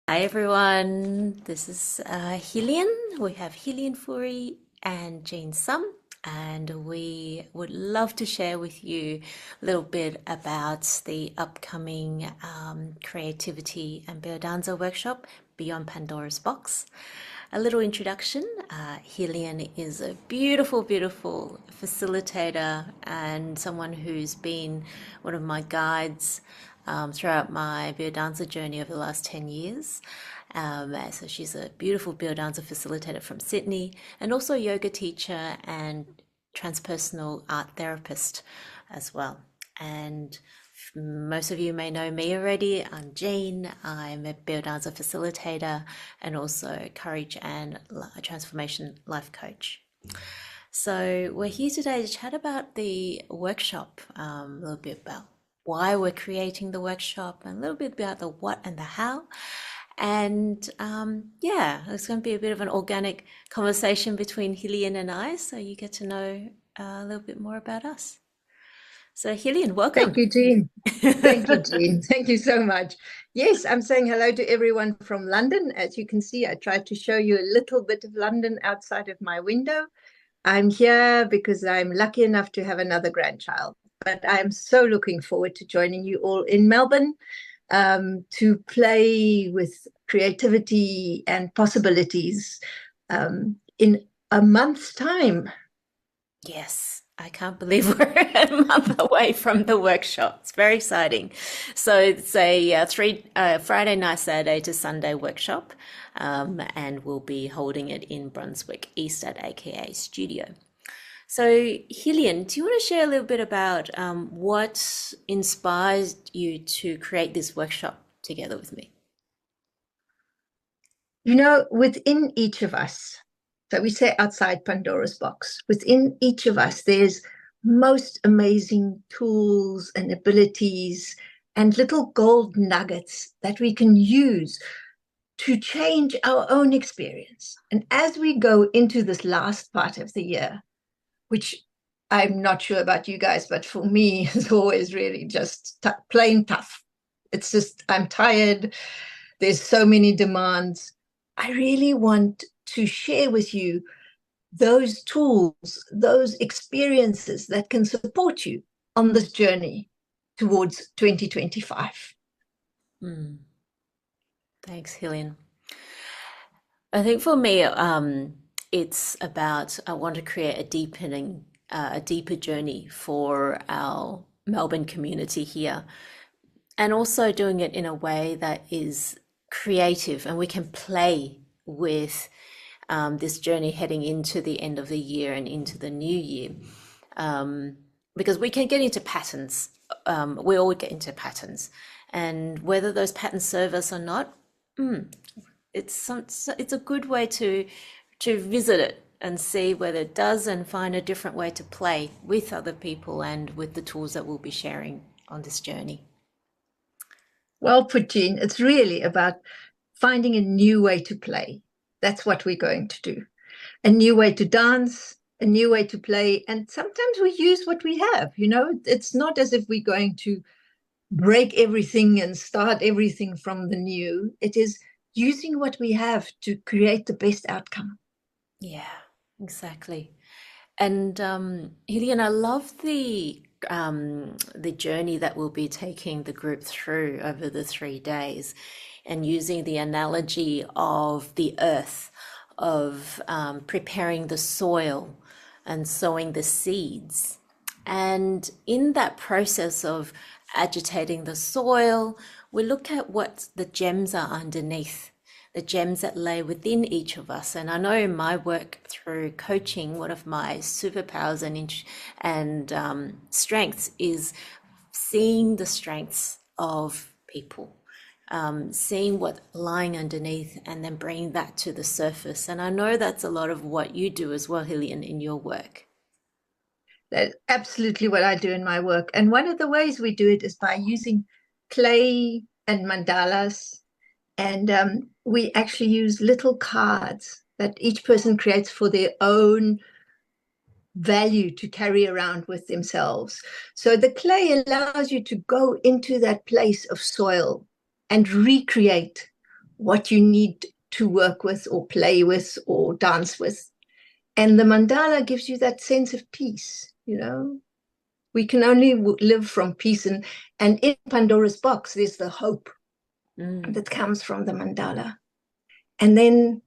Hi everyone, this is Heleen. We have Heleen Fourie and Jean Sum, and we would love to share with you a little bit about the upcoming Creativity and Biodanza Workshop Beyond Pandora's Box. A little introduction. Heleen is a beautiful, beautiful facilitator and someone who's been one of my guides throughout my biodanza journey over the last 10 years. So she's a beautiful biodanza facilitator from Sydney and also a yoga teacher and transpersonal art therapist as well. And most of you may know me already. I'm Jean. I'm a biodanza facilitator and also courage and transformation life coach. So we're here today to chat about the workshop, a little bit about why we're creating the workshop, and a little bit about the what and the how. And yeah, it's going to be a bit of an organic conversation between Heleen and I, so you get to know a little bit more about us. So Heleen, welcome. Thank you, Jean. Thank you, Jean. Thank you so much. Yes, I'm saying hello to everyone from London. As you can see, I tried to show you a little bit of London outside of my window. I'm here because I'm lucky enough to have another grandchild. But I'm so looking forward to joining you all in Melbourne to play with creativity and possibilities in a month's time. Yes, I can't believe we're a month away from the workshop. It's very exciting. So it's a Friday night, Saturday to Sunday workshop, and we'll be holding it in Brunswick East at AKA Studio. So, Heleen, do you want to share a little bit about what inspired you to create this workshop together with me? You know, within each of us, so we say outside Pandora's box, within each of us, there's most amazing tools and abilities and little gold nuggets that we can use to change our own experience. And as we go into this last part of the year, which I'm not sure about you guys, but for me, it's always really just plain tough. It's just, I'm tired. There's so many demands. I really want to share with you those tools, those experiences that can support you on this journey towards 2025. Hmm. Thanks, Heleen. I think for me, it's about I want to create a deeper journey for our Melbourne community here, and also doing it in a way that is creative and we can play with this journey heading into the end of the year and into the new year. Because we can get into patterns. We all get into patterns, and whether those patterns serve us or not, it's a good way to visit it and see whether it does, and find a different way to play with other people and with the tools that we'll be sharing on this journey. Well put, Jean. It's really about finding a new way to play. That's what we're going to do. A new way to dance, a new way to play. And sometimes we use what we have. You know, it's not as if we're going to break everything and start everything from the new. It is using what we have to create the best outcome. Yeah, exactly. And Hillian, I love the journey that we'll be taking the group through over the 3 days, and using the analogy of the earth, of preparing the soil and sowing the seeds. And in that process of agitating the soil, we look at what the gems are underneath, the gems that lay within each of us. And I know in my work through coaching, one of my superpowers and strengths is seeing the strengths of people, seeing what's lying underneath and then bringing that to the surface. And I know that's a lot of what you do as well, Hillian, in your work. That's absolutely what I do in my work. And one of the ways we do it is by using clay and mandalas. And we actually use little cards that each person creates for their own value to carry around with themselves. So the clay allows you to go into that place of soil and recreate what you need to work with or play with or dance with. And the mandala gives you that sense of peace, you know. We can only live from peace. And in Pandora's box, there's the hope that comes from the mandala. And then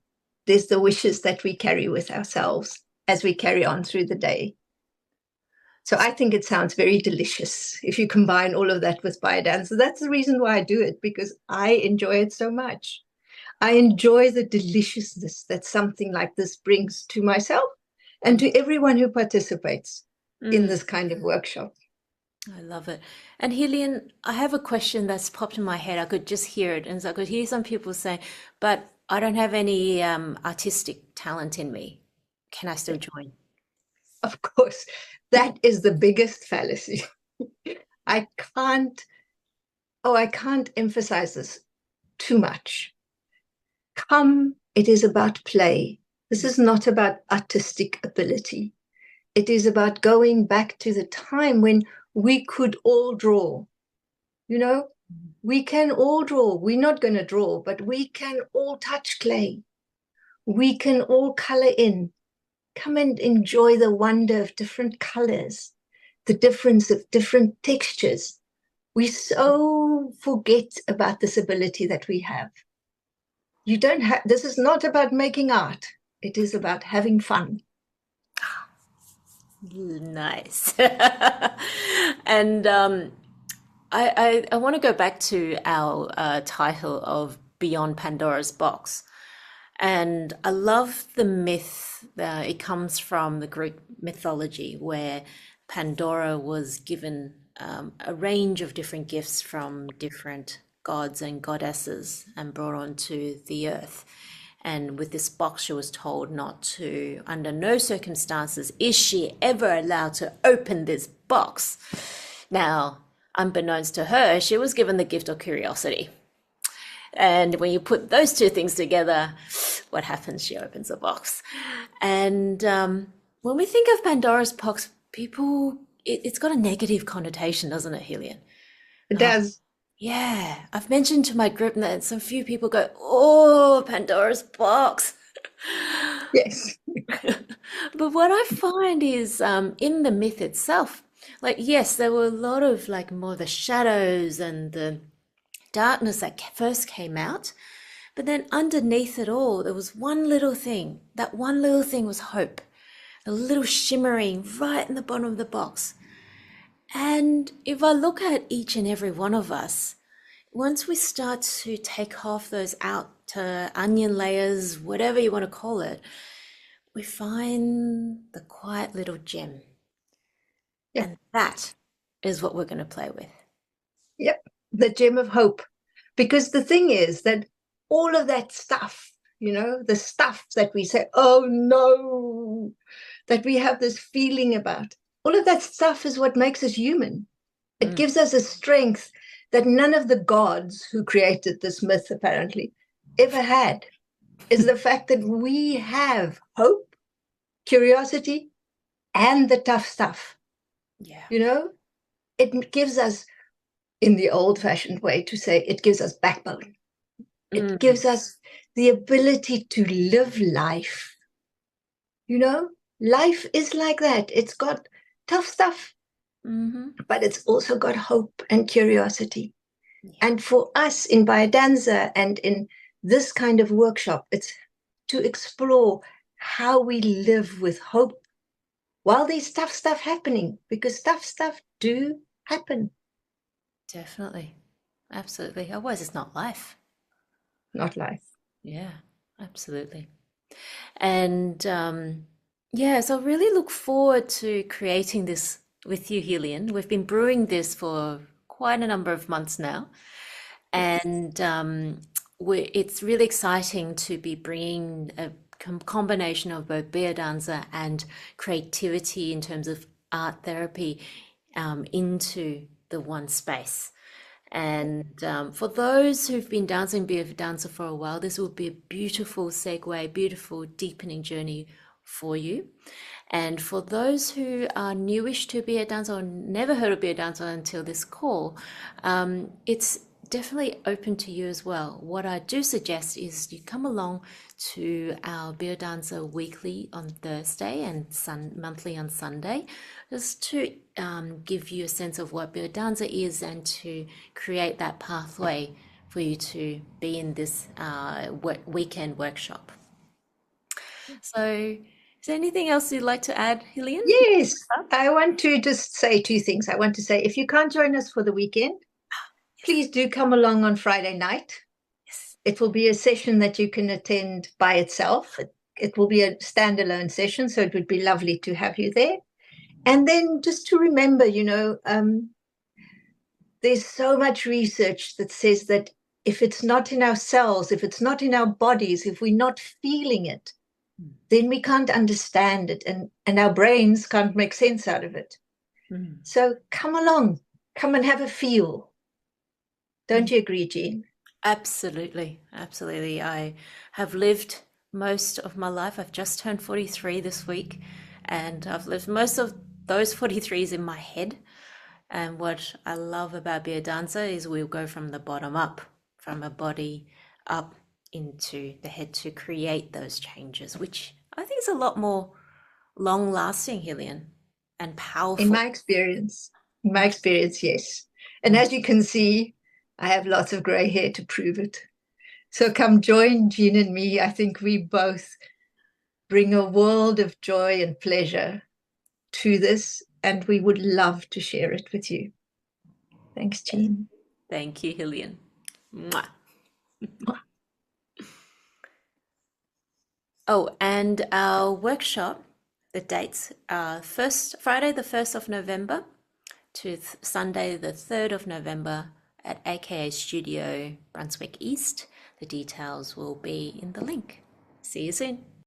there's the wishes that we carry with ourselves as we carry on through the day. So I think it sounds very delicious if you combine all of that with Biodanza. That's the reason why I do it, because I enjoy it so much. I enjoy the deliciousness that something like this brings to myself and to everyone who participates in this kind of workshop. I love it. And Heleen, I have a question that's popped in my head. I could just hear it. And so I could hear some people say, but I don't have any artistic talent in me. Can I still join? Of course, that is the biggest fallacy. I can't emphasize this too much. Come, it is about play. This is not about artistic ability. It is about going back to the time when we could all draw. You know, we can all draw. We're not going to draw, but we can all touch clay. We can all color in. Come and enjoy the wonder of different colors, the difference of different textures. We so forget about this ability that we have. You don't have, this is not about making art. It is about having fun. Nice. And I want to go back to our title of Beyond Pandora's Box. And I love the myth. It comes from the Greek mythology where Pandora was given a range of different gifts from different gods and goddesses and brought onto the earth. And with this box, she was told not to, under no circumstances, is she ever allowed to open this box. Now, unbeknownst to her, she was given the gift of curiosity. And when you put those two things together, what happens? She opens a box. And when we think of Pandora's box, it's got a negative connotation, doesn't it, Heleen? It does. Yeah, I've mentioned to my group that some few people go, "Oh, Pandora's box." Yes. But what I find is in the myth itself, like, yes, there were a lot of like more the shadows and the darkness that first came out, but then underneath it all, there was one little thing. That one little thing was hope, a little shimmering right in the bottom of the box. And if I look at each and every one of us, once we start to take off those outer onion layers, whatever you want to call it, we find the quiet little gem. Yeah. And that is what we're going to play with. Yep. The gem of hope. Because the thing is that all of that stuff, you know, the stuff that we say, oh no, that we have this feeling about, all of that stuff is what makes us human. It gives us a strength that none of the gods who created this myth apparently ever had, is the fact that we have hope, curiosity, and the tough stuff. Yeah. You know, it gives us, in the old-fashioned way to say, it gives us backbone. It gives us the ability to live life. You know, life is like that. It's got tough stuff, but it's also got hope and curiosity. Yeah. And for us in Biodanza and in this kind of workshop, it's to explore how we live with hope while there's tough stuff happening, because tough stuff do happen. Definitely. Absolutely. Otherwise, it's not life. Not life. Yeah, absolutely. And yeah, so I really look forward to creating this with you, Heleen. We've been brewing this for quite a number of months now. And it's really exciting to be bringing a combination of both biodanza and creativity in terms of art therapy into the one space. And for those who've been dancing biodanza for a while, this will be a beautiful segue, beautiful deepening journey for you. And for those who are newish to biodanza or never heard of biodanza until this call, it's definitely open to you as well. What I do suggest is you come along to our Biodanza weekly on Thursday and monthly on Sunday, just to give you a sense of what Biodanza is and to create that pathway for you to be in this weekend workshop. So, is there anything else you'd like to add, Heleen? Yes, I want to just say two things. I want to say, if you can't join us for the weekend, Yes, please do come along on Friday night. yes. It will be a session that you can attend by itself. It will be a standalone session, so it would be lovely to have you there. And then just to remember, there's so much research that says that if it's not in our cells, if it's not in our bodies, if we're not feeling it, then we can't understand it, and our brains can't make sense out of it. Mm. So come along, come and have a feel. Don't you agree, Jean? Absolutely, absolutely. I have lived most of my life. I've just turned 43 this week, and I've lived most of those 43s in my head. And what I love about beer dancer is we'll go from the bottom up, from a body up into the head to create those changes, which I think is a lot more long lasting, Hillian, and In powerful. my experience, in my Mm, experience, yes. And mm. as you can see, I have lots of gray hair to prove it. So come join Jean and me. I think we both bring a world of joy and pleasure to this, and we would love to share it with you. Thanks, Jean. Thank you, Hillian. Mwah. Oh, and our workshop, the dates are first Friday, the 1st of November to Sunday, the 3rd of November at AKA Studio Brunswick East. The details will be in the link. See you soon.